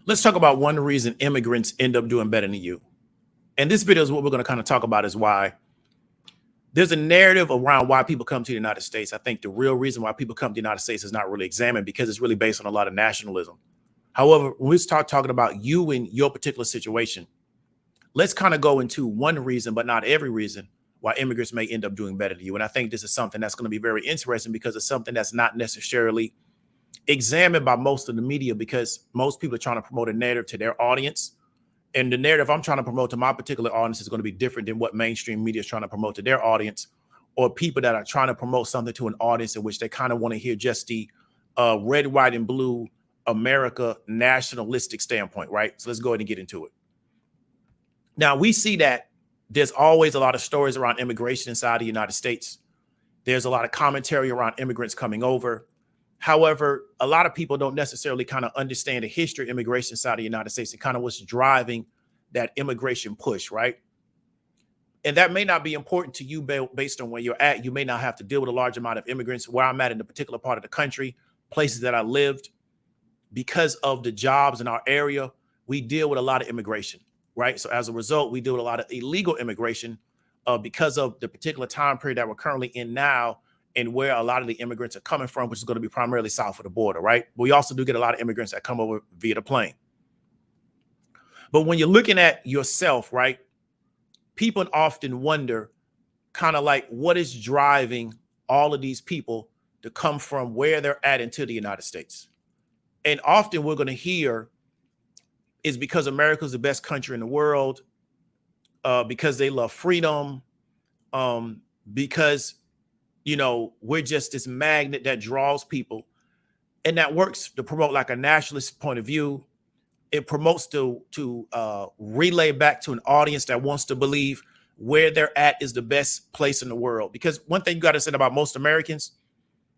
Let's talk about one reason immigrants end up doing better than you. And this video is what we're going to kind of talk about is why there's a narrative around why people come to the United States. I think the real reason why people come to the United States is not really examined because it's really based on a lot of nationalism. However, when we start talking about you and your particular situation, let's kind of go into one reason, but not every reason why immigrants may end up doing better than you. And I think this is something that's going to be very interesting because it's something that's not necessarily examined by most of the media because most people are trying to promote a narrative to their audience. And the narrative I'm trying to promote to my particular audience is going to be different than what mainstream media is trying to promote to their audience, or people that are trying to promote something to an audience in which they kind of want to hear just the red, white, and blue America nationalistic standpoint, right? So let's go ahead and get into it. Now, we see that there's always a lot of stories around immigration inside the United States. There's a lot of commentary around immigrants coming over. However, a lot of people don't necessarily kind of understand the history of immigration inside the United States and kind of what's driving that immigration push, right? And that may not be important to you based on where you're at. You may not have to deal with a large amount of immigrants. Where I'm at in a particular part of the country, places that I lived, because of the jobs in our area, we deal with a lot of immigration, right? So as a result, we deal with a lot of illegal immigration because of the particular time period that we're currently in now, and where a lot of the immigrants are coming from, which is going to be primarily south of the border, right? But we also do get a lot of immigrants that come over via the plane. But when you're looking at yourself, right, people often wonder kind of like what is driving all of these people to come from where they're at into the United States. And often we're going to hear is because America's the best country in the world, because they love freedom, because you know, we're just this magnet that draws people, and that works to promote like a nationalist point of view. It promotes to relay back to an audience that wants to believe where they're at is the best place in the world. Because one thing you got to say about most Americans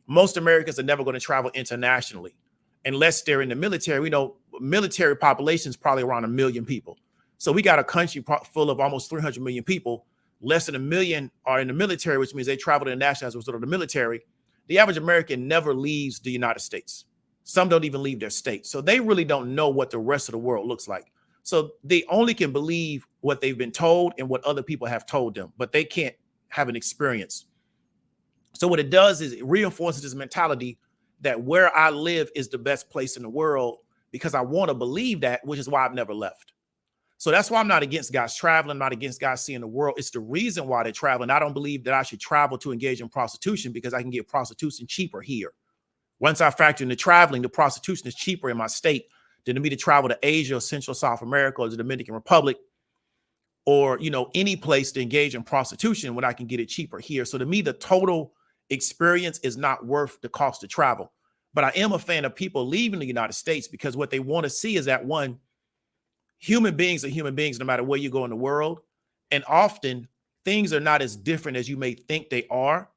are never going to travel internationally unless they're in the military. We know military population is probably around 1 million people. So we got a country full of almost 300 million people. Less than 1 million are in the military, which means they travel internationally as a result of the military. The average American never leaves the United States. Some don't even leave their state. So they really don't know what the rest of the world looks like. So they only can believe what they've been told and what other people have told them, but they can't have an experience. So what it does is it reinforces this mentality that where I live is the best place in the world because I want to believe that, which is why I've never left. So that's why I'm not against guys traveling, not against guys seeing the world. It's the reason why they're traveling. I don't believe that I should travel to engage in prostitution because I can get prostitution cheaper here. Once I factor in the traveling, the prostitution is cheaper in my state than me to travel to Asia or Central South America or the Dominican Republic or, you know, any place to engage in prostitution when I can get it cheaper here. So to me, the total experience is not worth the cost of travel. But I am a fan of people leaving the United States because what they want to see is that, one, human beings are human beings no matter where you go in the world. And often things are not as different as you may think they are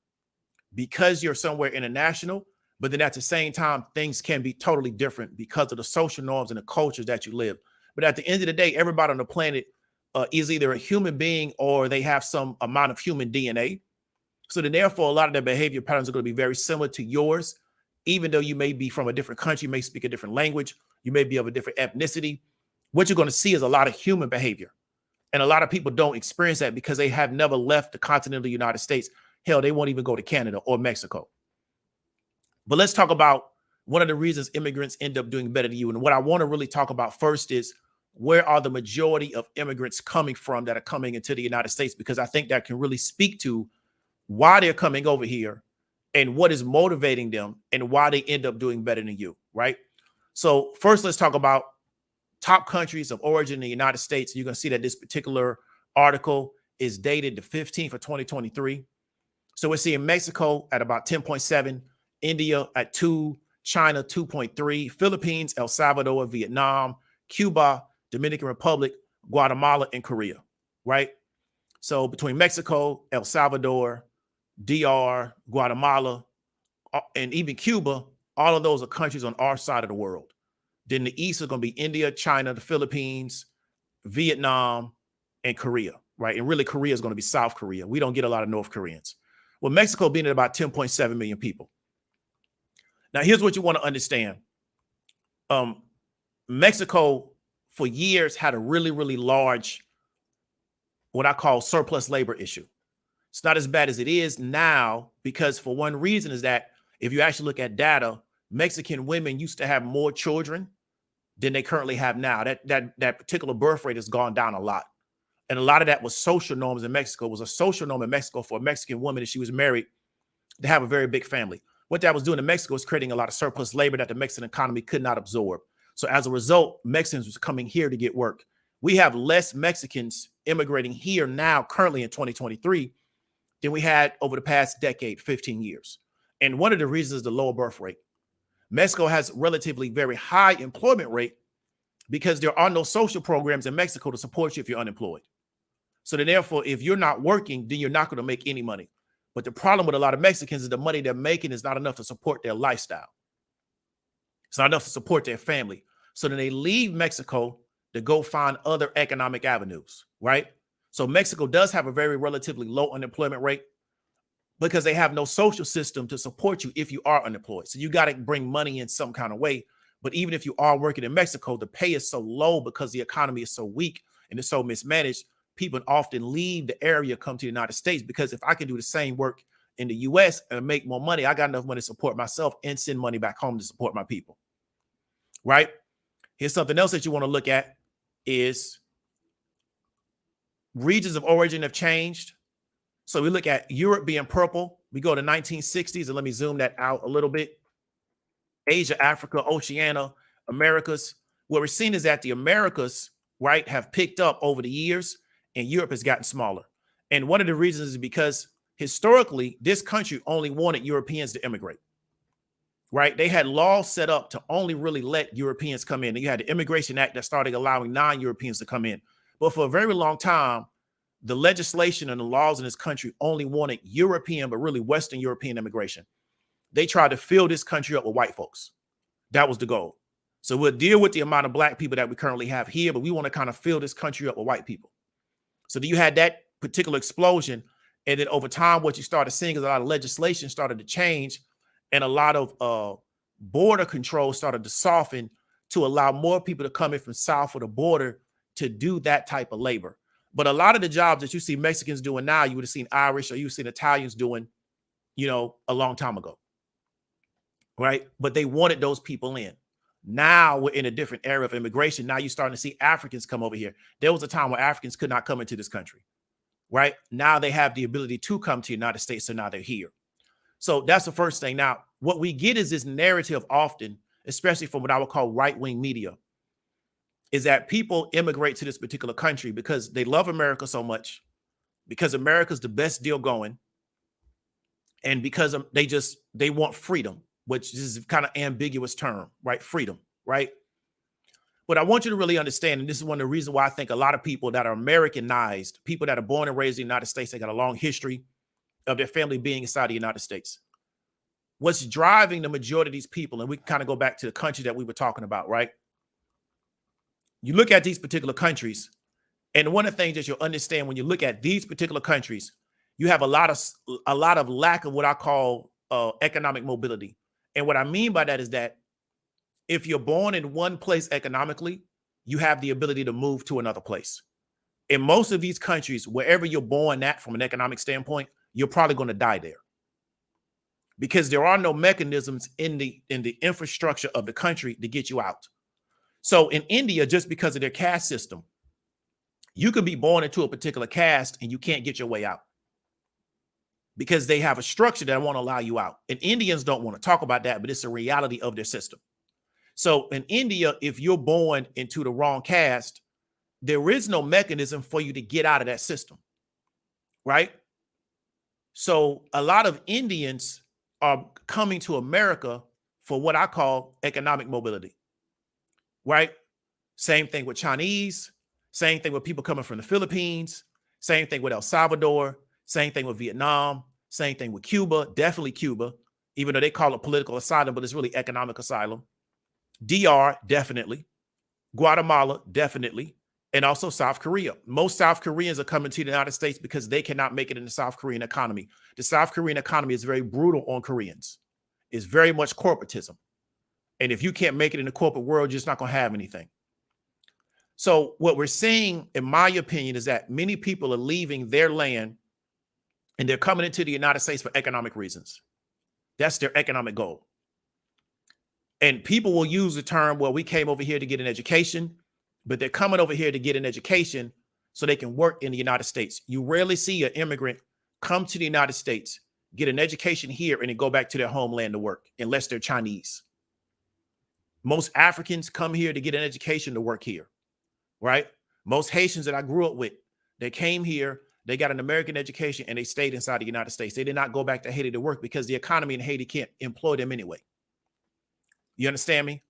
because you're somewhere international. But then at the same time, things can be totally different because of the social norms and the cultures that you live. But at the end of the day, everybody on the planet is either a human being or they have some amount of human DNA. So then therefore, a lot of their behavior patterns are going to be very similar to yours, even though you may be from a different country, you may speak a different language, you may be of a different ethnicity. What you're going to see is a lot of human behavior. And a lot of people don't experience that because they have never left the continental United States. Hell, they won't even go to Canada or Mexico. But let's talk about one of the reasons immigrants end up doing better than you. And what I want to really talk about first is where are the majority of immigrants coming from that are coming into the United States? Because I think that can really speak to why they're coming over here and what is motivating them and why they end up doing better than you, right? So first, let's talk about top countries of origin in the United States. You're going to see that this particular article is dated the 15th of 2023. So we're seeing Mexico at about 10.7, India at 2, China 2.3, Philippines, El Salvador, Vietnam, Cuba, Dominican Republic, Guatemala, and Korea, right? So between Mexico, El Salvador, DR, Guatemala, and even Cuba, all of those are countries on our side of the world. Then the East is going to be India, China, the Philippines, Vietnam, and Korea, right? And really, Korea is going to be South Korea. We don't get a lot of North Koreans. Well, Mexico being at about 10.7 million people. Now, here's what you want to understand. Mexico for years had a really, really large, what I call surplus labor issue. It's not as bad as it is now because for one reason is that if you actually look at data, Mexican women used to have more children than they currently have now. That particular birth rate has gone down a lot. And a lot of that was social norms in Mexico. It was a social norm in Mexico for a Mexican woman if she was married to have a very big family. What that was doing in Mexico was creating a lot of surplus labor that the Mexican economy could not absorb. So as a result, Mexicans was coming here to get work. We have less Mexicans immigrating here now, currently in 2023, than we had over the past decade, 15 years. And one of the reasons is the lower birth rate. Mexico has relatively very high employment rate because there are no social programs in Mexico to support you if you're unemployed. So then therefore, if you're not working, then you're not going to make any money. But the problem with a lot of Mexicans is the money they're making is not enough to support their lifestyle. It's not enough to support their family. So then they leave Mexico to go find other economic avenues, right? So Mexico does have a very relatively low unemployment rate because they have no social system to support you if you are unemployed. So you got to bring money in some kind of way. But even if you are working in Mexico, the pay is so low because the economy is so weak and it's so mismanaged. People often leave the area, come to the United States, because if I can do the same work in the US and make more money, I got enough money to support myself and send money back home to support my people, right? Here's something else that you want to look at is regions of origin have changed. So we look at Europe being purple. We go to 1960s, and let me zoom that out a little bit. Asia, Africa, Oceania, Americas. What we're seeing is that the Americas, right, have picked up over the years, and Europe has gotten smaller. And one of the reasons is because historically, this country only wanted Europeans to immigrate, right? They had laws set up to only really let Europeans come in. And you had the Immigration Act that started allowing non-Europeans to come in. But for a very long time, the legislation and the laws in this country only wanted European, but really Western European immigration. They tried to fill this country up with white folks. That was the goal. So we'll deal with the amount of black people that we currently have here, but we want to kind of fill this country up with white people. So you had that particular explosion. And then over time, what you started seeing is a lot of legislation started to change and a lot of border control started to soften to allow more people to come in from south of the border to do that type of labor. But a lot of the jobs that you see Mexicans doing now, you would have seen Irish or you've seen Italians doing, a long time ago, right? But they wanted those people in. Now we're in a different era of immigration. Now you're starting to see Africans come over here. There was a time where Africans could not come into this country, right? Now they have the ability to come to the United States, so now they're here. So that's the first thing. Now, what we get is this narrative often, especially from what I would call right-wing media, is that people immigrate to this particular country because they love America so much, because America's the best deal going, and because they want freedom, which is kind of ambiguous term, right? Freedom, right? But I want you to really understand, and this is one of the reasons why I think a lot of people that are Americanized, people that are born and raised in the United States, they got a long history of their family being inside the United States. What's driving the majority of these people, and we can kind of go back to the country that we were talking about, right? You look at these particular countries, and one of the things that you'll understand when you look at these particular countries, you have a lot of lack of what I call economic mobility. And what I mean by that is that if you're born in one place economically, you have the ability to move to another place. In most of these countries, wherever you're born at from an economic standpoint, you're probably going to die there because there are no mechanisms in the infrastructure of the country to get you out. So in India, just because of their caste system, you could be born into a particular caste and you can't get your way out because they have a structure that won't allow you out. And Indians don't want to talk about that, but it's a reality of their system. So in India, if you're born into the wrong caste, there is no mechanism for you to get out of that system, right? So a lot of Indians are coming to America for what I call economic mobility, right? Same thing with Chinese, same thing with people coming from the Philippines, same thing with El Salvador, same thing with Vietnam, same thing with Cuba, definitely Cuba, even though they call it political asylum, but it's really economic asylum. DR, definitely. Guatemala, definitely. And also South Korea. Most South Koreans are coming to the United States because they cannot make it in the South Korean economy. The South Korean economy is very brutal on Koreans. It's very much corporatism. And if you can't make it in the corporate world, you're just not going to have anything. So what we're seeing, in my opinion, is that many people are leaving their land and they're coming into the United States for economic reasons. That's their economic goal. And people will use the term, well, we came over here to get an education, but they're coming over here to get an education so they can work in the United States. You rarely see an immigrant come to the United States, get an education here, and then go back to their homeland to work, unless they're Chinese. Most Africans come here to get an education to work here, right? Most Haitians that I grew up with, they came here, they got an American education, and they stayed inside the United States. They did not go back to Haiti to work because the economy in Haiti can't employ them anyway. You understand me?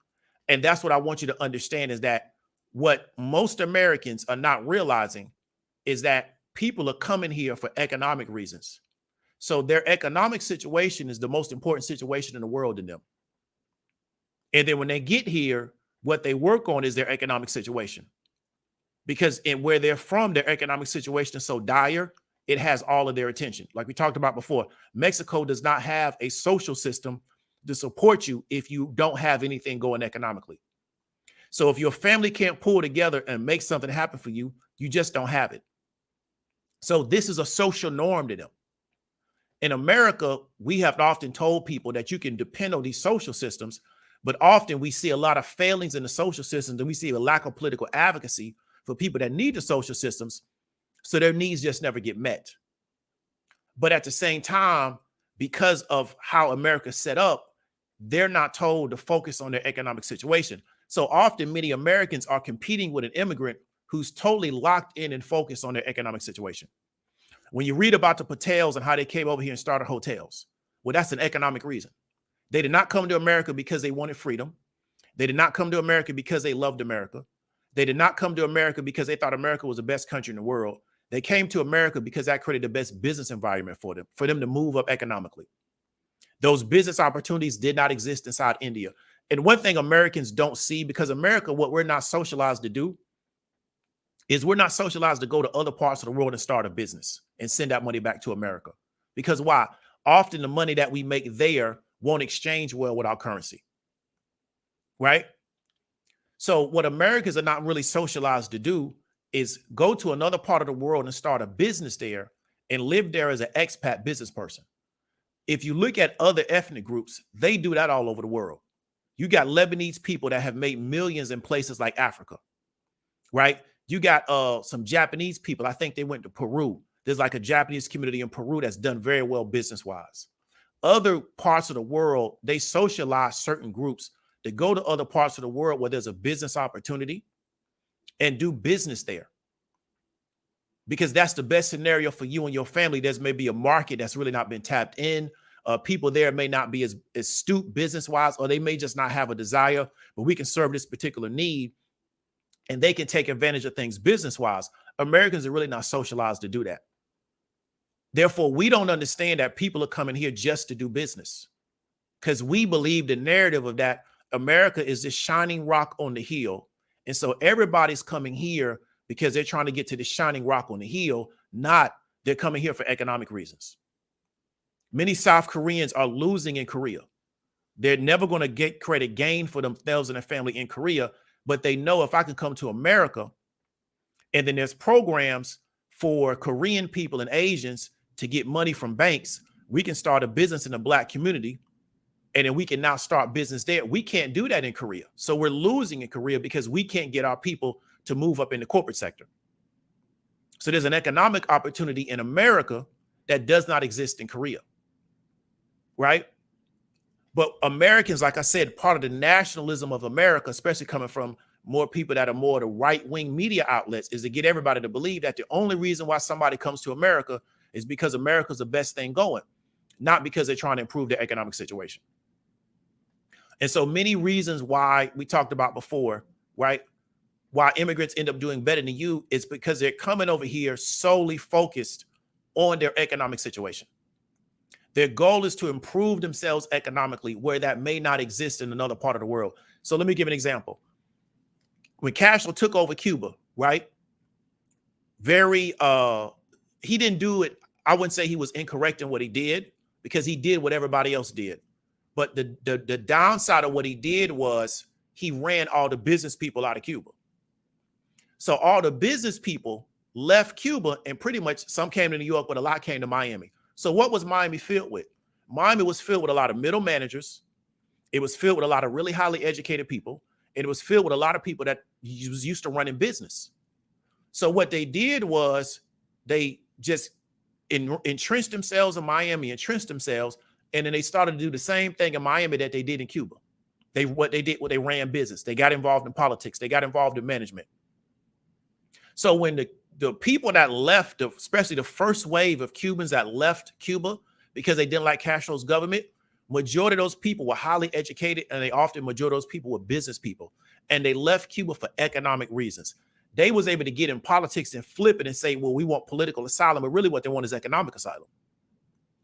And that's what I want you to understand, is that what most Americans are not realizing is that people are coming here for economic reasons. So their economic situation is the most important situation in the world to them. And then when they get here, what they work on is their economic situation. Because in where they're from, their economic situation is so dire, it has all of their attention. Like we talked about before, Mexico does not have a social system to support you if you don't have anything going economically. So if your family can't pull together and make something happen for you, you just don't have it. So this is a social norm to them. In America, we have often told people that you can depend on these social systems, but often we see a lot of failings in the social systems, and we see a lack of political advocacy for people that need the social systems, so their needs just never get met. But at the same time, because of how America's set up, they're not told to focus on their economic situation. So often many Americans are competing with an immigrant who's totally locked in and focused on their economic situation. When you read about the Patels and how they came over here and started hotels, well, that's an economic reason. They did not come to America because they wanted freedom. They did not come to America because they loved America. They did not come to America because they thought America was the best country in the world. They came to America because that created the best business environment for them to move up economically. Those business opportunities did not exist inside India. And one thing Americans don't see, because America, what we're not socialized to do is we're not socialized to go to other parts of the world and start a business and send that money back to America. Because why? Often the money that we make there won't exchange well with our currency, right? So what Americans are not really socialized to do is go to another part of the world and start a business there and live there as an expat business person. If you look at other ethnic groups, they do that all over the world. You got Lebanese people that have made millions in places like Africa, right? You got some Japanese people. I think they went to Peru. There's like a Japanese community in Peru that's done very well business-wise. Other parts of the world, they socialize certain groups to go to other parts of the world where there's a business opportunity and do business there. Because that's the best scenario for you and your family. There's maybe a market that's really not been tapped in. People there may not be as astute business-wise, or they may just not have a desire, but we can serve this particular need and they can take advantage of things business-wise. Americans are really not socialized to do that. Therefore, we don't understand that people are coming here just to do business, because we believe the narrative of that America is this shining rock on the hill. And so everybody's coming here because they're trying to get to the shining rock on the hill, not they're coming here for economic reasons. Many South Koreans are losing in Korea. They're never going to create a gain for themselves and their family in Korea, but they know if I can come to America, and then there's programs for Korean people and Asians to get money from banks, we can start a business in the Black community, and then we can now start business there. We can't do that in Korea. So we're losing in Korea because we can't get our people to move up in the corporate sector. So there's an economic opportunity in America that does not exist in Korea, right? But Americans, like I said, part of the nationalism of America, especially coming from more people that are more the right-wing media outlets, is to get everybody to believe that the only reason why somebody comes to America is because America's the best thing going, not because they're trying to improve their economic situation. And so many reasons why we talked about before, right? Why immigrants end up doing better than you is because they're coming over here solely focused on their economic situation. Their goal is to improve themselves economically where that may not exist in another part of the world. So let me give an example. When Castro took over Cuba, right? He didn't do it. I wouldn't say he was incorrect in what he did, because he did what everybody else did. But the downside of what he did was he ran all the business people out of Cuba. So all the business people left Cuba, and pretty much some came to New York, but a lot came to Miami. So what was Miami filled with? Miami was filled with a lot of middle managers. It was filled with a lot of really highly educated people. And it was filled with a lot of people that was used to running business. So what they did was they just entrenched themselves in Miami, entrenched themselves, and then they started to do the same thing in Miami that they did in Cuba. They ran business. They got involved in politics. They got involved in management. So when the people that left, especially the first wave of Cubans that left Cuba because they didn't like Castro's government, majority of those people were highly educated, and majority of those people were business people, and they left Cuba for economic reasons. They was able to get in politics and flip it and say, well, we want political asylum, but really what they want is economic asylum,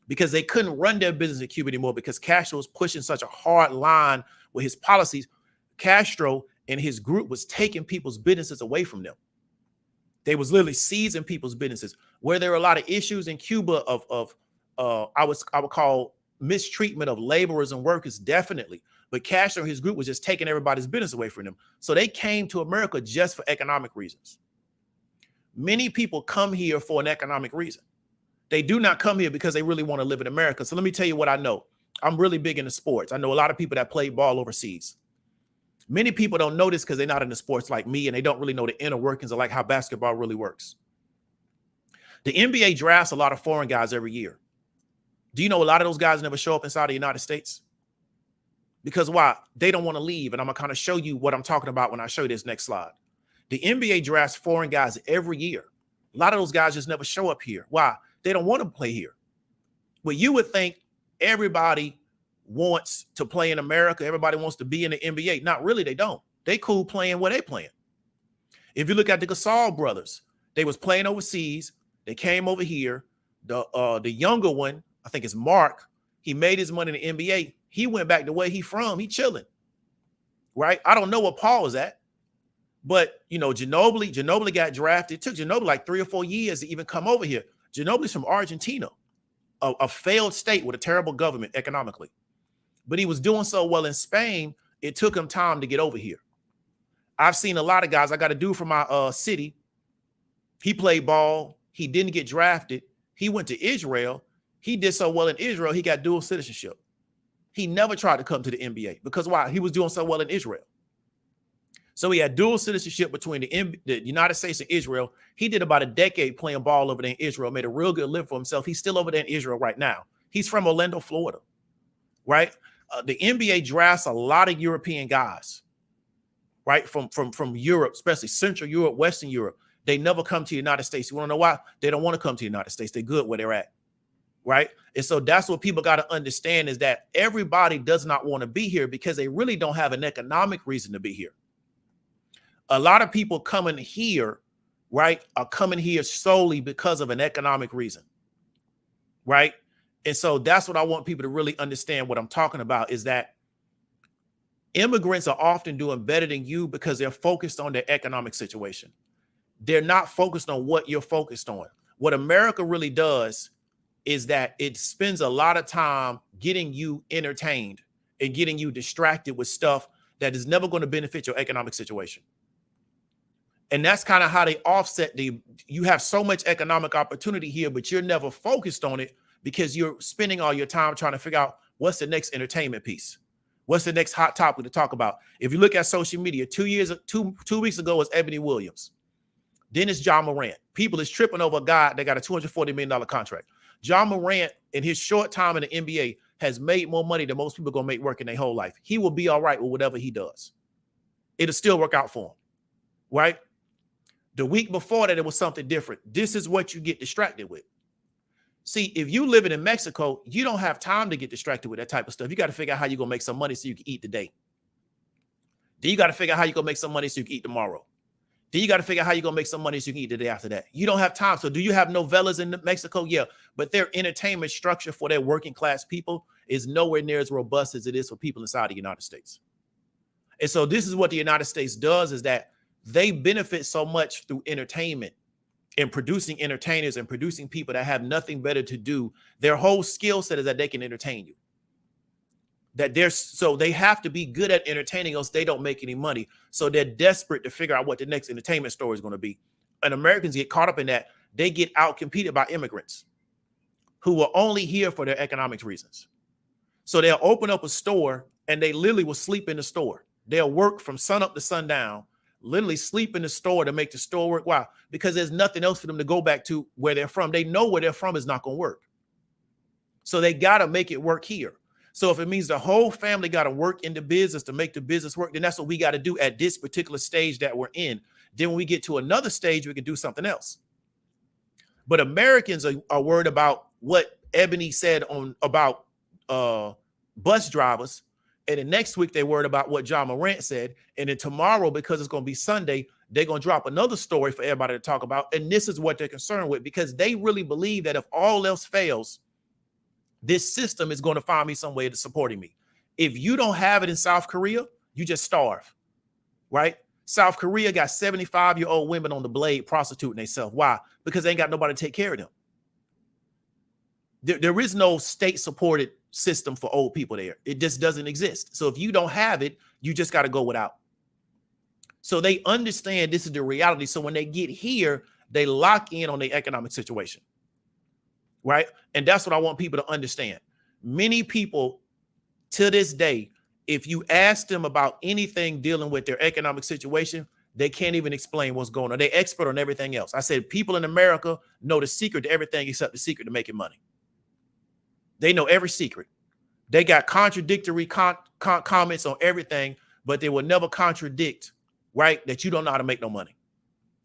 because they couldn't run their business in Cuba anymore because Castro was pushing such a hard line with his policies. Castro and his group was taking people's businesses away from them. They was literally seizing people's businesses. Where there were a lot of issues in Cuba I would call mistreatment of laborers and workers, definitely. But Castro and his group was just taking everybody's business away from them. So they came to America just for economic reasons. Many people come here for an economic reason. They do not come here because they really want to live in America. So let me tell you what I know. I'm really big into sports. I know a lot of people that play ball overseas. Many people don't know this because they're not into sports like me, and they don't really know the inner workings of like how basketball really works. The NBA drafts a lot of foreign guys every year. Do you know a lot of those guys never show up inside the United States? Because why? They don't want to leave. And I'm going to kind of show you what I'm talking about when I show you this next slide. The NBA drafts foreign guys every year. A lot of those guys just never show up here. Why? They don't want to play here. Well, you would think everybody wants to play in America. Everybody wants to be in the NBA. Not really. They don't. They cool playing where they playing. If you look at the Gasol brothers, they was playing overseas. They came over here. The younger one, I think it's Mark. He made his money in the NBA. He went back to where he from. He chilling, right? I don't know what Paul is at, but you know, Ginobili got drafted. It took Ginobili like 3 or 4 years to even come over here. Ginobili's from Argentina, a failed state with a terrible government economically, but he was doing so well in Spain. It took him time to get over here. I've seen a lot of guys. I got a dude from my city. He played ball. He didn't get drafted. He went to Israel. He did so well in Israel, he got dual citizenship. He never tried to come to the NBA because why? He was doing so well in Israel. So he had dual citizenship between the United States and Israel. He did about a decade playing ball over there in Israel, made a real good live for himself. He's still over there in Israel right now. He's from Orlando, Florida, right? The NBA drafts a lot of European guys, right? From Europe, especially Central Europe, Western Europe. They never come to the United States. You want to know why? They don't want to come to the United States. They're good where they're at. Right. And so that's what people got to understand, is that everybody does not want to be here because they really don't have an economic reason to be here. A lot of people coming here, right, are coming here solely because of an economic reason. Right. And so that's what I want people to really understand. What I'm talking about is that immigrants are often doing better than you because they're focused on their economic situation. They're not focused on what you're focused on. What America really does is that it spends a lot of time getting you entertained and getting you distracted with stuff that is never going to benefit your economic situation. And that's kind of how they offset you have so much economic opportunity here, but you're never focused on it because you're spending all your time trying to figure out what's the next entertainment piece. What's the next hot topic to talk about? If you look at social media, 2 weeks ago was Ebony Williams. Then it's John Morant. People is tripping over a guy that got a $240 million contract. John Morant, in his short time in the NBA, has made more money than most people are going to make working their whole life. He will be all right with whatever he does. It'll still work out for him, right? The week before that, it was something different. This is what you get distracted with. See, if you living in Mexico, you don't have time to get distracted with that type of stuff. You got to figure out how you're going to make some money so you can eat today. Then you got to figure out how you're going to make some money so you can eat tomorrow. Then you got to figure out how you're going to make some money so you can eat the day after that. You don't have time. So do you have novellas in Mexico? Yeah. But their entertainment structure for their working class people is nowhere near as robust as it is for people inside the United States. And so this is what the United States does, is that they benefit so much through entertainment and producing entertainers and producing people that have nothing better to do. Their whole skill set is that they can entertain you. that so they have to be good at entertaining us. They don't make any money. So they're desperate to figure out what the next entertainment story is going to be. And Americans get caught up in that. They get out competed by immigrants who are only here for their economic reasons. So they'll open up a store and they literally will sleep in the store. They'll work from sun up to sundown, literally sleep in the store to make the store work. Why? Because there's nothing else for them to go back to where they're from. They know where they're from is not going to work. So they got to make it work here. So if it means the whole family got to work in the business to make the business work, then that's what we got to do at this particular stage that we're in. Then when we get to another stage, we can do something else. But Americans are worried about what Ebony said about bus drivers. And then next week, they worried about what John Morant said. And then tomorrow, because it's going to be Sunday, they're going to drop another story for everybody to talk about. And this is what they're concerned with, because they really believe that if all else fails, this system is going to find me some way to supporting me. If you don't have it in South Korea, you just starve, right? South Korea got 75-year-old women on the blade prostituting themselves. Why? Because they ain't got nobody to take care of them. There is no state-supported system for old people there. It just doesn't exist. So if you don't have it, you just got to go without. So they understand this is the reality. So when they get here, they lock in on their economic situation, right? And that's what I want people to understand. Many people to this day, if you ask them about anything dealing with their economic situation, they can't even explain what's going on. They're expert on everything else. I said people in America know the secret to everything except the secret to making money. They know every secret. They got contradictory comments on everything, but they will never contradict, right, that you don't know how to make no money.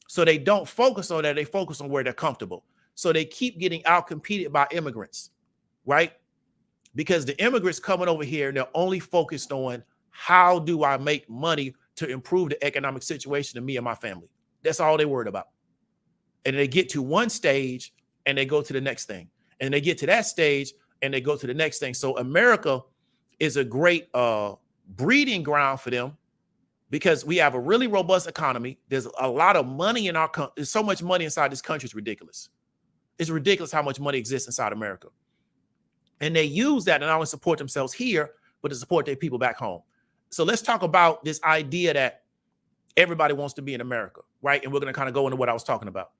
So they don't focus on that. They focus on where they're comfortable. So they keep getting outcompeted by immigrants, right? Because the immigrants coming over here, they're only focused on how do I make money to improve the economic situation of me and my family. That's all they're worried about. And they get to one stage and they go to the next thing. And they get to that stage and they go to the next thing. So America is a great breeding ground for them because we have a really robust economy. There's a lot of money in our country. There's so much money inside this country. It's ridiculous. It's ridiculous how much money exists inside America. And they use that to not only support themselves here, but to support their people back home. So let's talk about this idea that everybody wants to be in America, right? And we're going to kind of go into what I was talking about.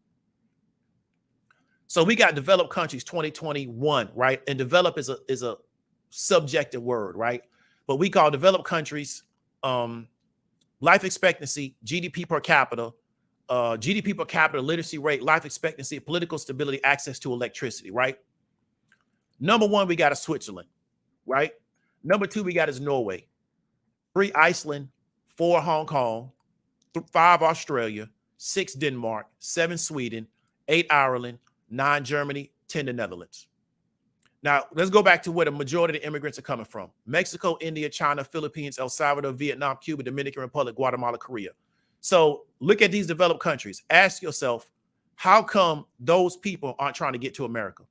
So we got developed countries 2021, right? And develop is a subjective word, right? But we call developed countries life expectancy, GDP per capita, literacy rate, life expectancy, political stability, access to electricity, right? Number one, we got a Switzerland, right? Number two, we got is Norway. 3 Iceland, 4 Hong Kong, 5 Australia, 6 Denmark, 7 Sweden, 8 Ireland, 9 Germany, 10 the Netherlands. Now, let's go back to where the majority of the immigrants are coming from. Mexico, India, China, Philippines, El Salvador, Vietnam, Cuba, Dominican Republic, Guatemala, Korea. So look at these developed countries. Ask yourself, how come those people aren't trying to get to America?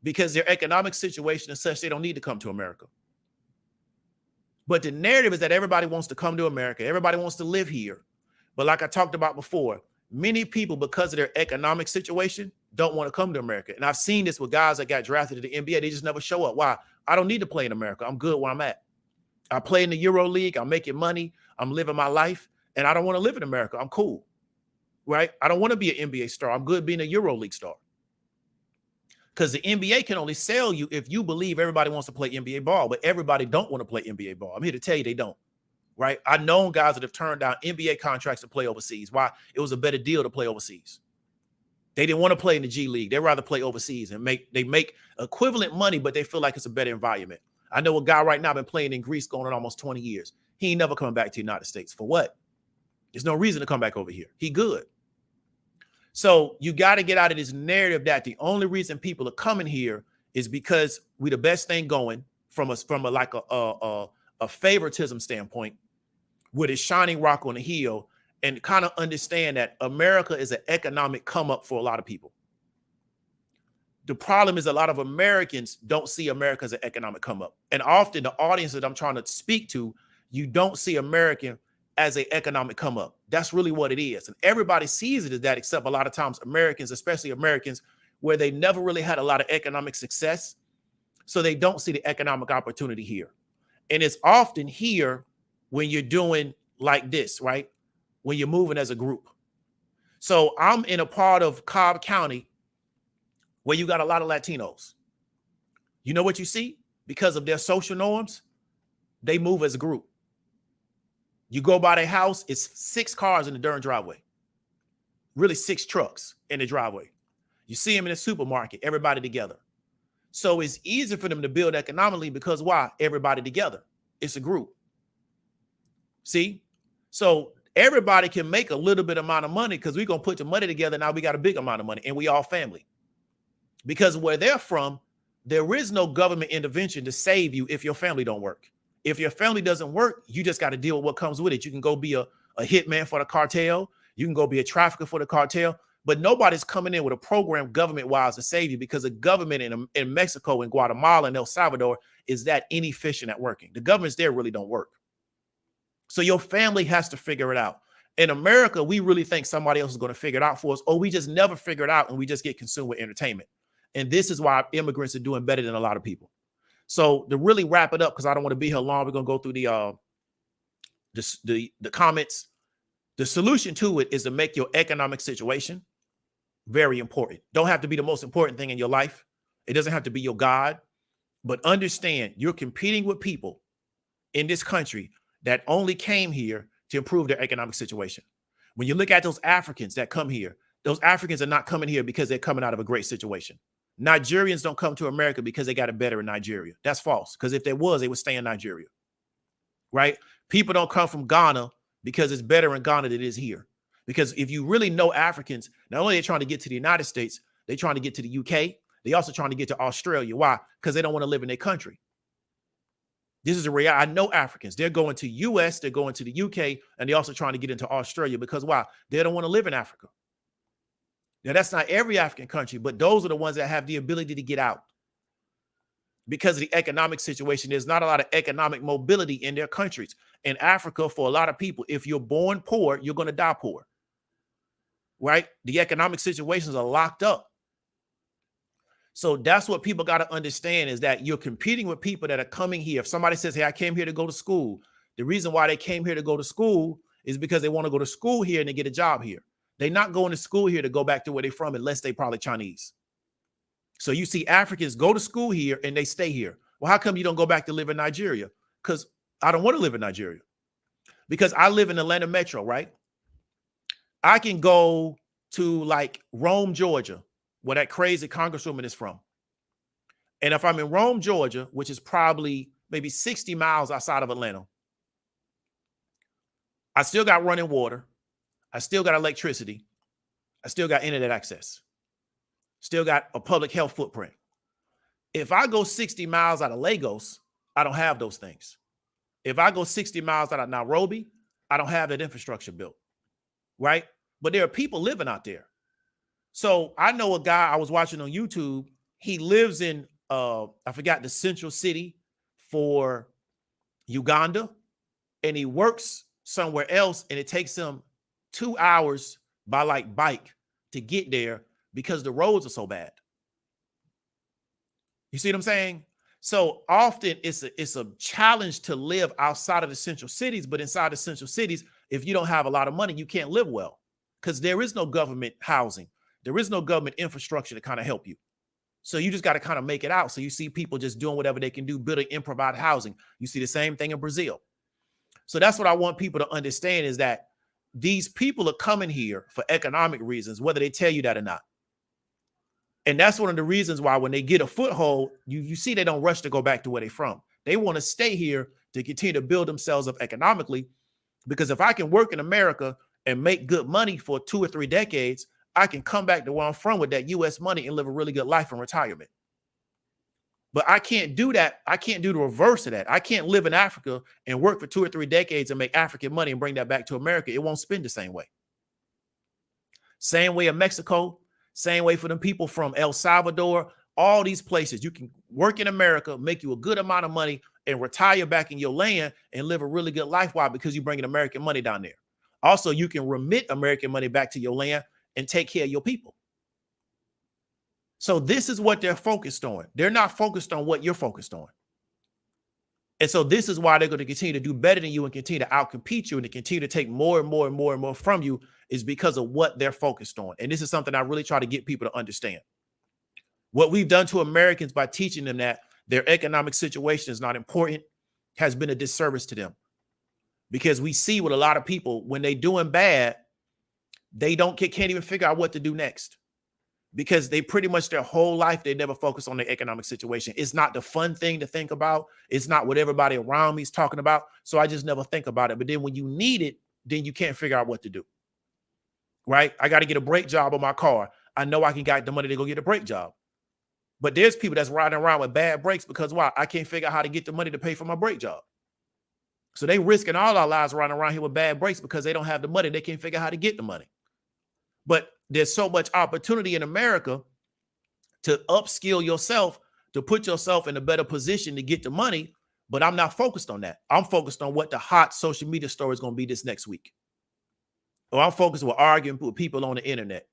Because their economic situation is such they don't need to come to America. But the narrative is that everybody wants to come to America. Everybody wants to live here. But like I talked about before, many people, because of their economic situation, don't want to come to America. And I've seen this with guys that got drafted to the NBA. They just never show up. Why? I don't need to play in America. I'm good where I'm at. I play in the Euro League. I'm making money. I'm living my life. And I don't want to live in America. I'm cool. Right? I don't want to be an NBA star. I'm good being a Euro League star. Because the NBA can only sell you if you believe everybody wants to play NBA ball, but everybody don't want to play NBA ball. I'm here to tell you they don't, right? I've known guys that have turned down NBA contracts to play overseas. Why? It was a better deal to play overseas. They didn't want to play in the G League. They'd rather play overseas and they make equivalent money, but they feel like it's a better environment. I know a guy right now been playing in Greece going on almost 20 years. He ain't never coming back to the United States. For what? There's no reason to come back over here. He good. So you got to get out of this narrative that the only reason people are coming here is because we the best thing going from a favoritism standpoint with a shining rock on the hill, and kind of understand that America is an economic come up for a lot of people. The problem is a lot of Americans don't see America as an economic come up. And often the audience that I'm trying to speak to, you don't see American as an economic come up. That's really what it is. And everybody sees it as that, except a lot of times Americans, especially Americans, where they never really had a lot of economic success. So they don't see the economic opportunity here. And it's often here when you're doing like this, right? When you're moving as a group. So I'm in a part of Cobb County where you got a lot of Latinos. You know what you see? Because of their social norms, they move as a group. You go by their house, it's 6 cars in the darn driveway. Really 6 trucks in the driveway. You see them in the supermarket, everybody together. So it's easy for them to build economically because why? Everybody together. It's a group. See? So everybody can make a little bit amount of money because we're going to put the money together. Now we got a big amount of money and we all family. Because where they're from, there is no government intervention to save you if your family don't work. If your family doesn't work, you just got to deal with what comes with it. You can go be a hitman for the cartel. You can go be a trafficker for the cartel. But nobody's coming in with a program government-wise to save you because the government in Mexico and Guatemala and El Salvador is that inefficient at working. The governments there really don't work. So your family has to figure it out. In America, we really think somebody else is going to figure it out for us, or we just never figure it out and we just get consumed with entertainment. And this is why immigrants are doing better than a lot of people. So to really wrap it up, because I don't want to be here long, we're going to go through the comments. The solution to it is to make your economic situation very important. Don't have to be the most important thing in your life. It doesn't have to be your God, but understand you're competing with people in this country that only came here to improve their economic situation. When you look at those Africans that come here, those Africans are not coming here because they're coming out of a great situation. Nigerians don't come to America because they got it better in Nigeria. That's false. Because if there was, they would stay in Nigeria, right? People don't come from Ghana because it's better in Ghana than it is here. Because if you really know Africans, not only are they trying to get to the United States, they're trying to get to the UK. They also trying to get to Australia. Why? Because they don't want to live in their country. This is a reality. I know Africans. They're going to US, they're going to the UK, and they're also trying to get into Australia because why? They don't want to live in Africa. Now, that's not every African country, but those are the ones that have the ability to get out. Because of the economic situation, there's not a lot of economic mobility in their countries. In Africa, for a lot of people, if you're born poor, you're going to die poor. Right? The economic situations are locked up. So that's what people got to understand is that you're competing with people that are coming here. If somebody says, hey, I came here to go to school, the reason why they came here to go to school is because they want to go to school here and they get a job here. They're not going to school here to go back to where they're from unless they probably Chinese. So you see Africans go to school here and they stay here. Well, how come you don't go back to live in Nigeria? Because I don't want to live in Nigeria. Because I live in Atlanta Metro, right? I can go to like Rome, Georgia, where that crazy congresswoman is from. And if I'm in Rome, Georgia, which is probably maybe 60 miles outside of Atlanta, I still got running water. I still got electricity. I still got internet access. Still got a public health footprint. If I go 60 miles out of Lagos, I don't have those things. If I go 60 miles out of Nairobi, I don't have that infrastructure built, right? But there are people living out there. So I know a guy I was watching on YouTube. He lives in, I forgot the central city for Uganda, and he works somewhere else, and it takes him 2 hours by like bike to get there because the roads are so bad. You see what I'm saying? So often it's a challenge to live outside of the central cities, but inside the central cities, if you don't have a lot of money, you can't live well because there is no government housing. There is no government infrastructure to kind of help you. So you just got to kind of make it out. So you see people just doing whatever they can do, building improvised housing. You see the same thing in Brazil. So that's what I want people to understand is that these people are coming here for economic reasons, whether they tell you that or not. And that's one of the reasons why when they get a foothold, you see they don't rush to go back to where they're from. They want to stay here to continue to build themselves up economically. Because if I can work in America and make good money for 2 or 3 decades, I can come back to where I'm from with that U.S. money and live a really good life in retirement. But I can't do that. I can't do the reverse of that. I can't live in Africa and work for 2 or 3 decades and make African money and bring that back to America. It won't spend the same way. Same way in Mexico, same way for them people from El Salvador, all these places. You can work in America, make you a good amount of money and retire back in your land and live a really good life. Why? Because you're bringing American money down there. Also, you can remit American money back to your land and take care of your people. So this is what they're focused on. They're not focused on what you're focused on. And so this is why they're going to continue to do better than you and continue to outcompete you and to continue to take more and more and more and more from you, is because of what they're focused on. And this is something I really try to get people to understand. What we've done to Americans by teaching them that their economic situation is not important has been a disservice to them. Because we see with a lot of people, when they're doing bad, they can't even figure out what to do next. Because they pretty much their whole life, they never focus on their economic situation. It's not the fun thing to think about. It's not what everybody around me is talking about. So I just never think about it. But then when you need it, then you can't figure out what to do. Right? I got to get a brake job on my car. I know I can get the money to go get a brake job. But there's people that's riding around with bad brakes because why? I can't figure out how to get the money to pay for my brake job. So they risking all our lives riding around here with bad brakes because they don't have the money. They can't figure out how to get the money. But there's so much opportunity in America to upskill yourself, to put yourself in a better position to get the money. But I'm not focused on that. I'm focused on what the hot social media story is going to be this next week. Or I'm focused with arguing with people on the internet.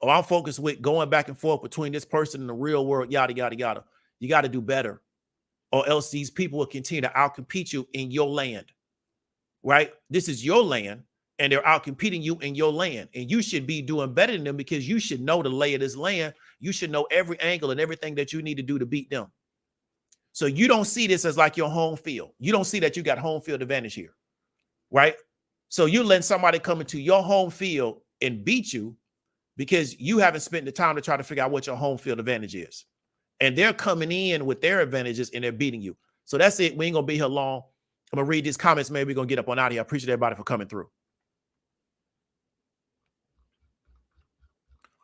Or I'm focused with going back and forth between this person and the real world, yada, yada, yada. You got to do better. Or else these people will continue to outcompete you in your land. Right? This is your land. And they're out competing you in your land. And you should be doing better than them because you should know the lay of this land. You should know every angle and everything that you need to do to beat them. So you don't see this as like your home field. You don't see that you got home field advantage here. Right? So you're letting somebody come into your home field and beat you because you haven't spent the time to try to figure out what your home field advantage is. And they're coming in with their advantages and they're beating you. So that's it. We ain't going to be here long. I'm going to read these comments. Maybe we're going to get up on out of here. I appreciate everybody for coming through.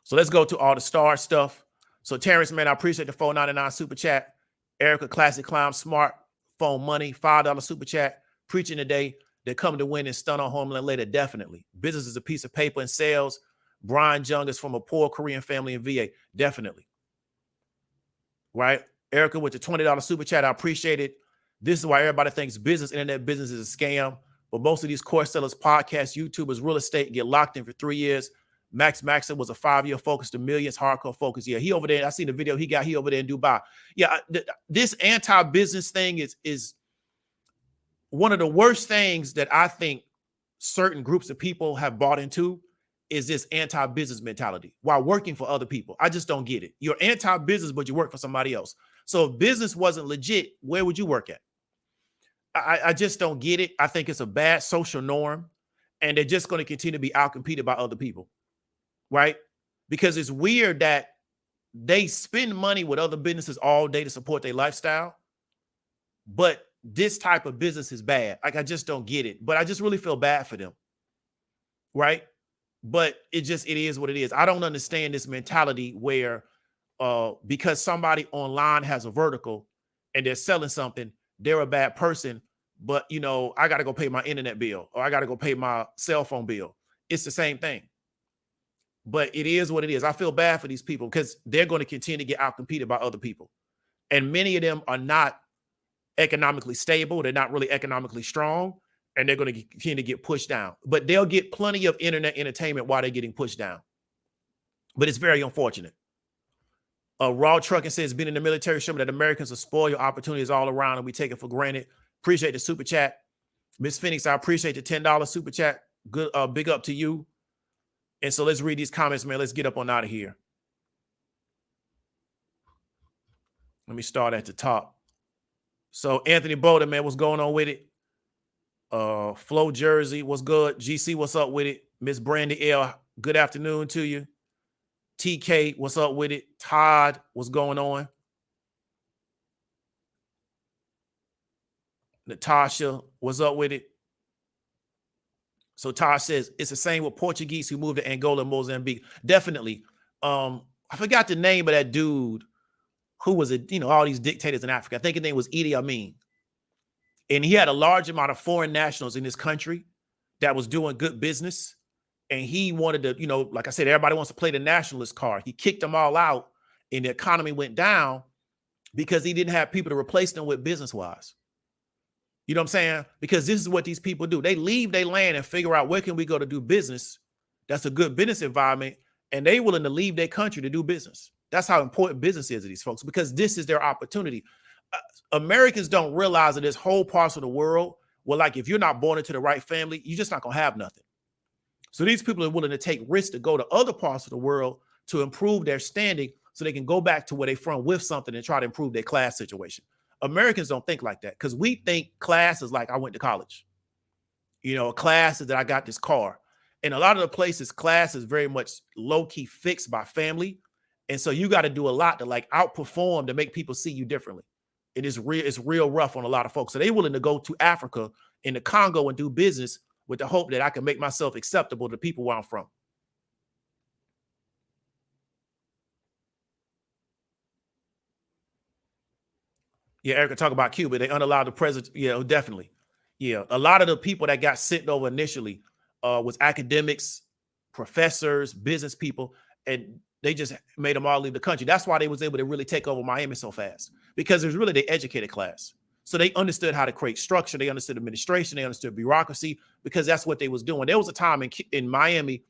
So let's go to all the star stuff. So Terrence, man, I appreciate the $4.99 super chat. Erica, Classic Clown, Smart, Phone Money, $5 super chat. Preaching today, they're coming to win and stun on Homeland later, definitely. Business is a piece of paper and sales. Brian Jung is from a poor Korean family in VA, definitely. Right? Erica with the $20 super chat, I appreciate it. This is why everybody thinks internet business is a scam. But most of these course sellers, podcasts, YouTubers, real estate get locked in for 3 years. Max Maxon was a 5-year focus to millions, hardcore focus. Yeah, he over there. I seen the video he over there in Dubai. Yeah, this anti-business thing is one of the worst things that I think certain groups of people have bought into is this anti-business mentality while working for other people. I just don't get it. You're anti-business, but you work for somebody else. So if business wasn't legit, where would you work at? I just don't get it. I think it's a bad social norm, and they're just going to continue to be outcompeted by other people. Right? Because it's weird that they spend money with other businesses all day to support their lifestyle. But this type of business is bad. Like, I just don't get it. But I just really feel bad for them. Right? But it is what it is. I don't understand this mentality where because somebody online has a vertical and they're selling something, they're a bad person. But, I got to go pay my internet bill or I got to go pay my cell phone bill. It's the same thing. But it is what it is. I feel bad for these people because they're going to continue to get outcompeted by other people. And many of them are not economically stable. They're not really economically strong. And they're going to continue to get pushed down. But they'll get plenty of internet entertainment while they're getting pushed down. But it's very unfortunate. Raw Trucking says, being in the military, show me that Americans will spoil your opportunities all around and we take it for granted. Appreciate the super chat. Miss Phoenix, I appreciate the $10 super chat. Good, big up to you. And so let's read these comments, man. Let's get up on out of here. Let me start at the top. So Anthony Bowden, man, what's going on with it? Flo Jersey, what's good? GC, what's up with it? Miss Brandy L, good afternoon to you. TK, what's up with it? Todd, what's going on? Natasha, what's up with it? So Todd says, it's the same with Portuguese who moved to Angola and Mozambique. Definitely. I forgot the name of that dude who was, all these dictators in Africa. I think his name was Idi Amin. And he had a large amount of foreign nationals in this country that was doing good business. And he wanted to, like I said, everybody wants to play the nationalist card. He kicked them all out and the economy went down because he didn't have people to replace them with business-wise. You know what I'm saying? Because this is what these people do. They leave their land and figure out where can we go to do business. That's a good business environment. And they willing to leave their country to do business. That's how important business is to these folks, because this is their opportunity. Americans don't realize that this whole parts of the world, well, like if you're not born into the right family, you're just not going to have nothing. So these people are willing to take risks to go to other parts of the world to improve their standing so they can go back to where they're from with something and try to improve their class situation. Americans don't think like that, because we think class is like I went to college. You know, class is that I got this car. And a lot of the places, class is very much low-key fixed by family. And so you got to do a lot to like outperform to make people see you differently. It's real rough on a lot of folks. So they're willing to go to Africa in the Congo and do business with the hope that I can make myself acceptable to people where I'm from. Yeah, Erica, talk about Cuba. They unallowed the president. Yeah, definitely. Yeah, a lot of the people that got sent over initially was academics, professors, business people, and they just made them all leave the country. That's why they was able to really take over Miami so fast, because it was really the educated class. So they understood how to create structure. They understood administration. They understood bureaucracy, because that's what they was doing. There was a time in Miami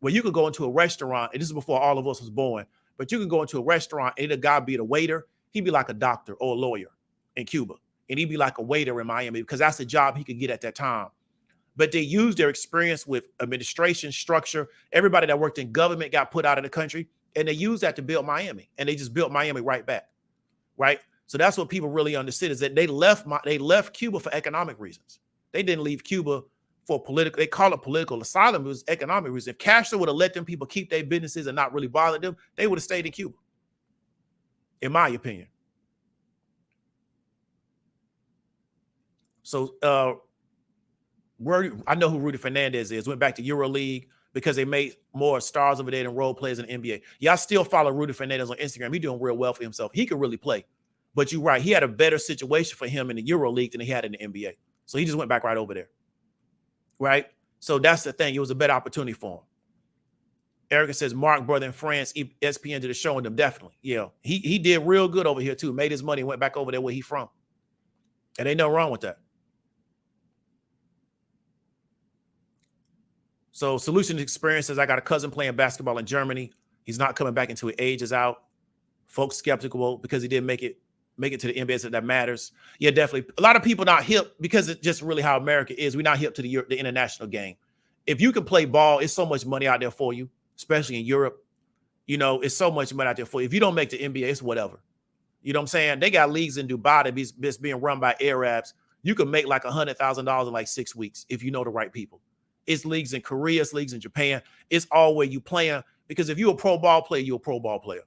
where you could go into a restaurant, and this is before all of us was born, but you could go into a restaurant and the guy be the waiter. He'd be like a doctor or a lawyer in Cuba, and he'd be like a waiter in Miami, because that's the job he could get at that time. But they used their experience with administration, structure. Everybody that worked in government got put out of the country, and they used that to build Miami, and they just built Miami right back, right? So that's what people really understood, is that they left Cuba for economic reasons. They didn't leave Cuba for political. They call it political asylum. It was economic reasons. If Castro would have let them people keep their businesses and not really bother them, they would have stayed in Cuba, in my opinion. So I know who Rudy Fernandez is. Went back to EuroLeague because they made more stars over there than role players in the NBA. Yeah, I still follow Rudy Fernandez on Instagram. He's doing real well for himself. He could really play. But you're right. He had a better situation for him in the EuroLeague than he had in the NBA. So he just went back right over there. Right? So that's the thing. It was a better opportunity for him. Erica says, Mark, brother in France, ESPN did a show on them. Definitely. Yeah. He did real good over here too. Made his money, went back over there where he's from. And ain't nothing wrong with that. So Solution Experience says, I got a cousin playing basketball in Germany. He's not coming back until his age is out. Folks skeptical because he didn't make it to the NBA, so that matters. Yeah, definitely. A lot of people not hip because it's just really how America is. We're not hip to the international game. If you can play ball, it's so much money out there for you, especially in Europe. You know, it's so much money out there for you. If you don't make the NBA, it's whatever. You know what I'm saying? They got leagues in Dubai that's being run by Arabs. You can make like $100,000 in like 6 weeks if you know the right people. It's leagues in Korea, it's leagues in Japan. It's all where you playing, because if you're a pro ball player, you're a pro ball player.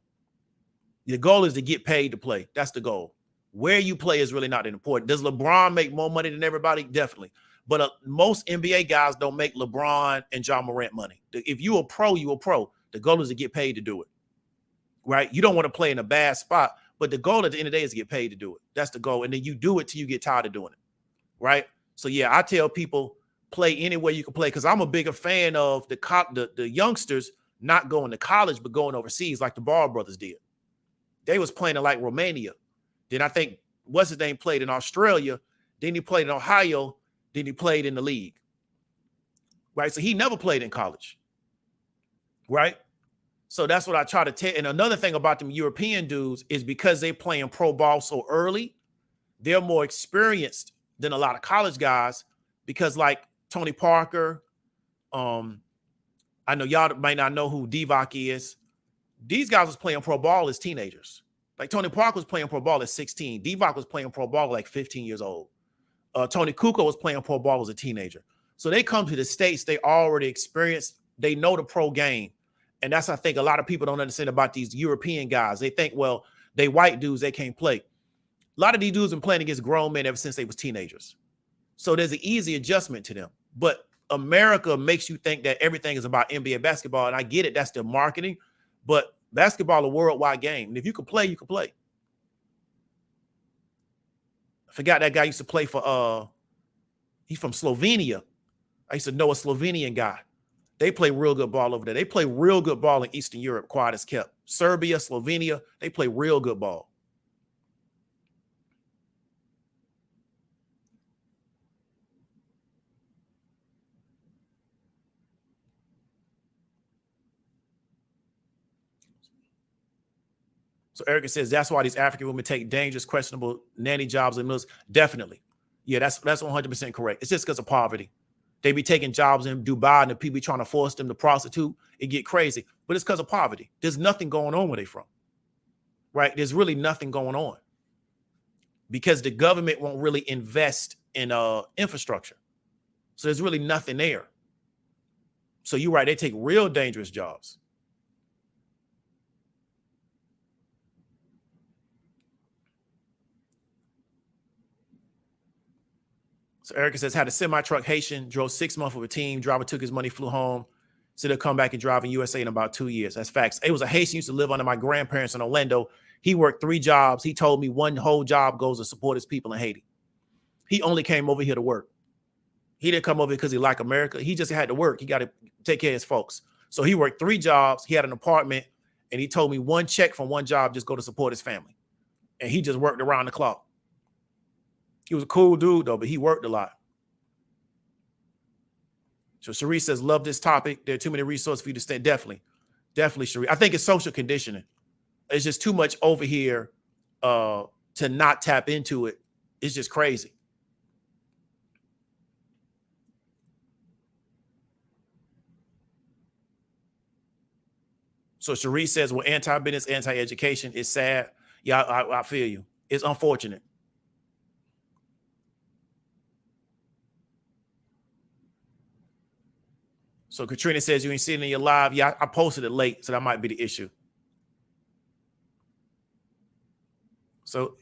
The goal is to get paid to play. That's the goal. Where you play is really not important. Does LeBron make more money than everybody? Definitely. But most NBA guys don't make LeBron and John Morant money. If you're a pro, you're a pro. The goal is to get paid to do it, right? You don't want to play in a bad spot, but the goal at the end of the day is to get paid to do it. That's the goal. And then you do it till you get tired of doing it, right? So, yeah, I tell people, play anywhere you can play, because I'm a bigger fan of the youngsters not going to college but going overseas like the Ball brothers did. They was playing in like Romania. Then I think what's his name played in Australia. Then he played in Ohio. Then he played in the league. Right? So he never played in college. Right? So that's what I try to tell. And another thing about them European dudes is because they playing pro ball so early, they're more experienced than a lot of college guys, because like Tony Parker, I know y'all might not know who Divock is. These guys was playing pro ball as teenagers. Like Tony Parker was playing pro ball at 16. Divock was playing pro ball like 15 years old. Tony Kukoc was playing pro ball as a teenager. So they come to the States, they already experienced, they know the pro game. And that's, I think, a lot of people don't understand about these European guys. They think, well, they white dudes, they can't play. A lot of these dudes been playing against grown men ever since they was teenagers. So there's an easy adjustment to them. But America makes you think that everything is about NBA basketball. And I get it, that's their marketing. But basketball is a worldwide game. And if you can play, you can play. I forgot that guy used to play for, he's from Slovenia. I used to know a Slovenian guy. They play real good ball over there. They play real good ball in Eastern Europe, quiet as kept. Serbia, Slovenia, they play real good ball. So Erica says that's why these African women take dangerous, questionable nanny jobs in mills. Definitely. Yeah, that's 100% correct. It's just because of poverty. They be taking jobs in Dubai and the people be trying to force them to prostitute. It get crazy. But it's because of poverty. There's nothing going on where they from. Right? There's really nothing going on. Because the government won't really invest in infrastructure. So there's really nothing there. So you're right. They take real dangerous jobs. So Erica says, had a semi-truck Haitian, drove 6 months with a team. Driver took his money, flew home. Said he'll come back and drive in USA in about 2 years. That's facts. It was a Haitian used to live under my grandparents in Orlando. He worked 3 jobs. He told me one whole job goes to support his people in Haiti. He only came over here to work. He didn't come over because he liked America. He just had to work. He got to take care of his folks. So he worked 3 jobs. He had an apartment, and he told me one check from one job just go to support his family. And he just worked around the clock. He was a cool dude, though, but he worked a lot. So Cherie says, love this topic. There are too many resources for you to stay. Definitely. Definitely, Cherie. I think it's social conditioning. It's just too much over here to not tap into it. It's just crazy. So Cherie says, well, anti-business, anti-education is sad. Yeah, I feel you. It's unfortunate. So Katrina says, you ain't seen it in your live. Yeah, I posted it late, so that might be the issue. So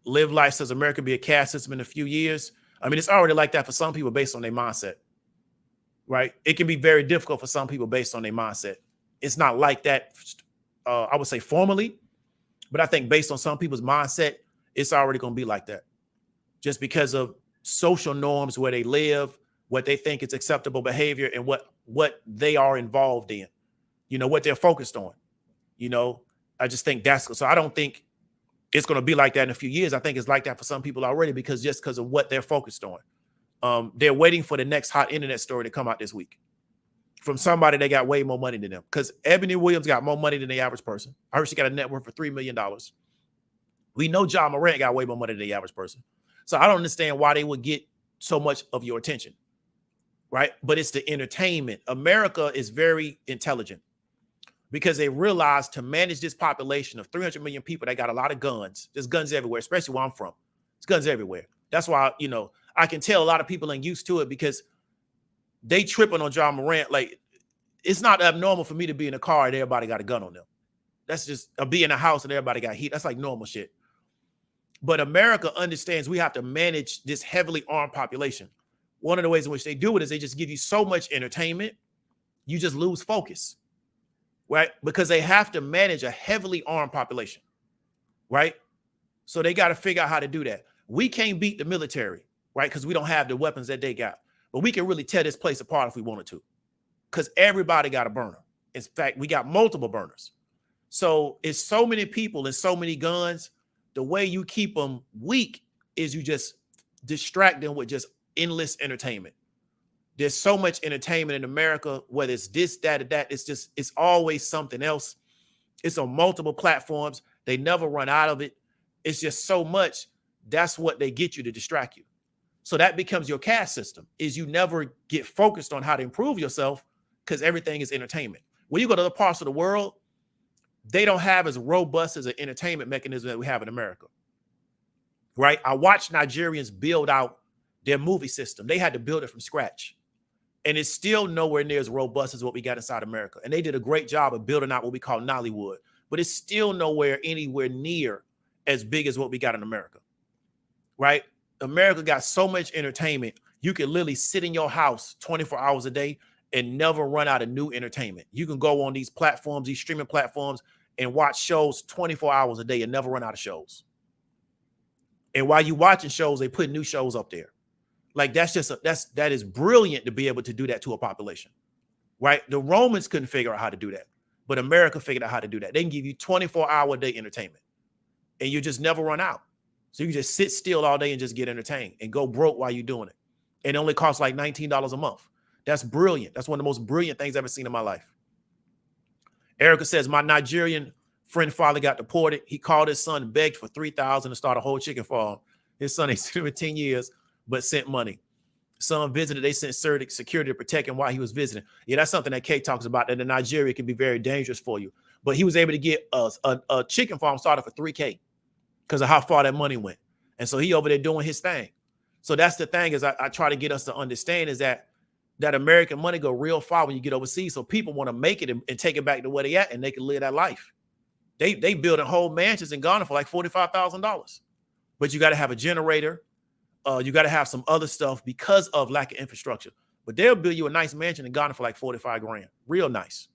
Live Life says, America be a caste system in a few years. I mean, it's already like that for some people based on their mindset, right? It can be very difficult for some people based on their mindset. It's not like that, I would say formally, but I think based on some people's mindset, it's already going to be like that. Just because of social norms where they live, what they think is acceptable behavior, and what they are involved in, you know, what they're focused on. You know, I just think so I don't think it's going to be like that in a few years. I think it's like that for some people already because of what they're focused on. They're waiting for the next hot internet story to come out this week from somebody that got way more money than them, because Ebony Williams got more money than the average person. I heard she got a net worth for $3 million. We know John Morant got way more money than the average person. So I don't understand why they would get so much of your attention. Right. But it's the entertainment. America is very intelligent because they realize to manage this population of 300 million people, they got a lot of guns. There's guns everywhere, especially where I'm from. There's guns everywhere. That's why, you know, I can tell a lot of people ain't used to it because they tripping on John Morant. Like, it's not abnormal for me to be in a car and everybody got a gun on them. That's just be in a house and everybody got heat. That's like normal shit. But America understands we have to manage this heavily armed population. One of the ways in which they do it is they just give you so much entertainment, you just lose focus, right? Because they have to manage a heavily armed population, right? So they got to figure out how to do that. We can't beat the military, right? Because we don't have the weapons that they got. But we can really tear this place apart if we wanted to, because everybody got a burner. In fact, we got multiple burners. So it's so many people and so many guns. The way you keep them weak is you just distract them with just endless entertainment. There's so much entertainment in America, whether it's this, that, or that. It's always something else. It's on multiple platforms. They never run out of it. It's just so much. That's what they get you to distract you. So that becomes your caste system, is you never get focused on how to improve yourself because everything is entertainment. When you go to other parts of the world, they don't have as robust as an entertainment mechanism that we have in America, right? I watched Nigerians build out their movie system. They had to build it from scratch. And it's still nowhere near as robust as what we got inside America. And they did a great job of building out what we call Nollywood, but it's still anywhere near as big as what we got in America, right? America got so much entertainment. You can literally sit in your house 24 hours a day and never run out of new entertainment. You can go on these platforms, these streaming platforms, and watch shows 24 hours a day and never run out of shows. And while you're watching shows, they put new shows up there. Like that is brilliant to be able to do that to a population, right? The Romans couldn't figure out how to do that, but America figured out how to do that. They can give you 24-hour day entertainment and you just never run out. So you can just sit still all day and just get entertained and go broke while you're doing it. And it only costs like $19 a month. That's brilliant. That's one of the most brilliant things I've ever seen in my life. Erica says, my Nigerian Friend father got deported. He called his son and begged for $3,000 to start a whole chicken farm. His son ain't seen him in 10 years, but sent money. Son visited, they sent security to protect him while he was visiting. Yeah, that's something that Kate talks about, that in Nigeria can be very dangerous for you. But he was able to get a chicken farm started for $3K because of how far that money went. And so he over there doing his thing. So that's the thing is I try to get us to understand is that American money go real far when you get overseas. So people want to make it and take it back to where they at and they can live that life. They building whole mansions in Ghana for like $45,000. But you got to have a generator. You got to have some other stuff because of lack of infrastructure. But they'll build you a nice mansion in Ghana for like 45 grand. Real nice.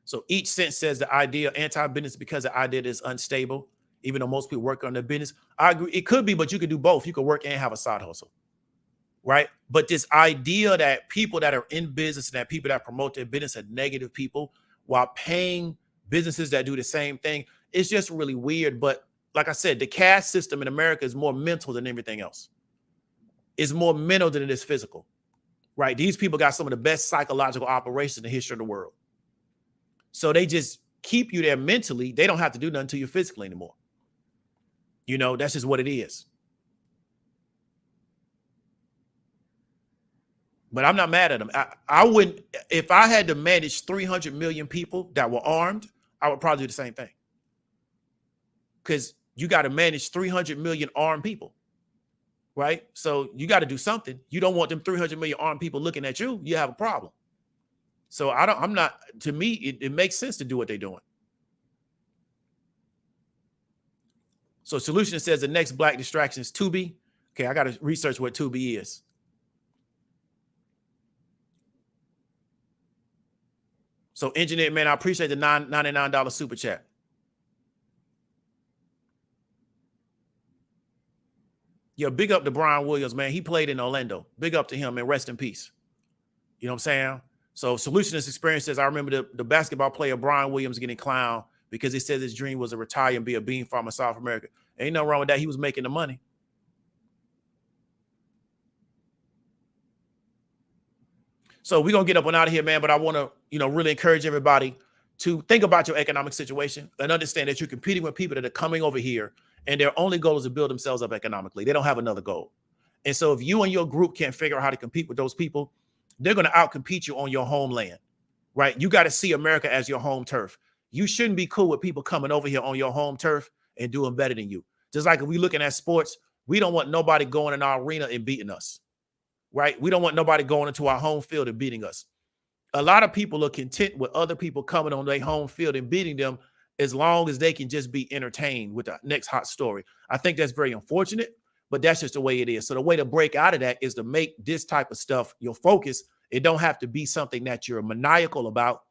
So each sentence says the idea of anti-business because the idea is unstable, even though most people work on their business. I agree. It could be, but you could do both. You could work and have a side hustle. Right. But this idea that people that are in business and that people that promote their business are negative people while paying businesses that do the same thing, it's just really weird. But like I said, the caste system in America is more mental than everything else. It's more mental than it is physical. Right. These people got some of the best psychological operations in the history of the world. So they just keep you there mentally. They don't have to do nothing to you physically anymore. You know, that's just what it is. But I'm not mad at them. I wouldn't, if I had to manage 300 million people that were armed, I would probably do the same thing. Because you got to manage 300 million armed people, right? So you got to do something. You don't want them 300 million armed people looking at you. You have a problem. So to me, it makes sense to do what they're doing. So Solution says the next black distraction is Tubi. Okay, I got to research what Tubi is. So Engineer, man, I appreciate the $99 super chat. Yo, big up to Brian Williams, man. He played in Orlando. Big up to him and rest in peace. You know what I'm saying? So Solutionist Experience says, I remember the basketball player Brian Williams getting clowned because he said his dream was to retire and be a bean farmer in South America. Ain't nothing wrong with that. He was making the money. So we're going to get up and out of here, man. But I want to, really encourage everybody to think about your economic situation and understand that you're competing with people that are coming over here and their only goal is to build themselves up economically. They don't have another goal. And so if you and your group can't figure out how to compete with those people, they're going to outcompete you on your homeland, right? You got to see America as your home turf. You shouldn't be cool with people coming over here on your home turf and doing better than you. Just like if we're looking at sports, we don't want nobody going in our arena and beating us, right? We don't want nobody going into our home field and beating us. A lot of people are content with other people coming on their home field and beating them as long as they can just be entertained with the next hot story. I think that's very unfortunate, but that's just the way it is. So the way to break out of that is to make this type of stuff your focus. It don't have to be something that you're maniacal about.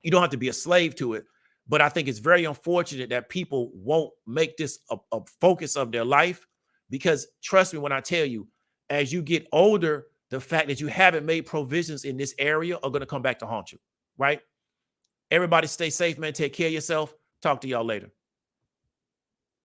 You don't have to be a slave to it. But I think it's very unfortunate that people won't make this a focus of their life, because trust me when I tell you, as you get older, the fact that you haven't made provisions in this area are going to come back to haunt you, right? Everybody stay safe, man. Take care of yourself. Talk to y'all later.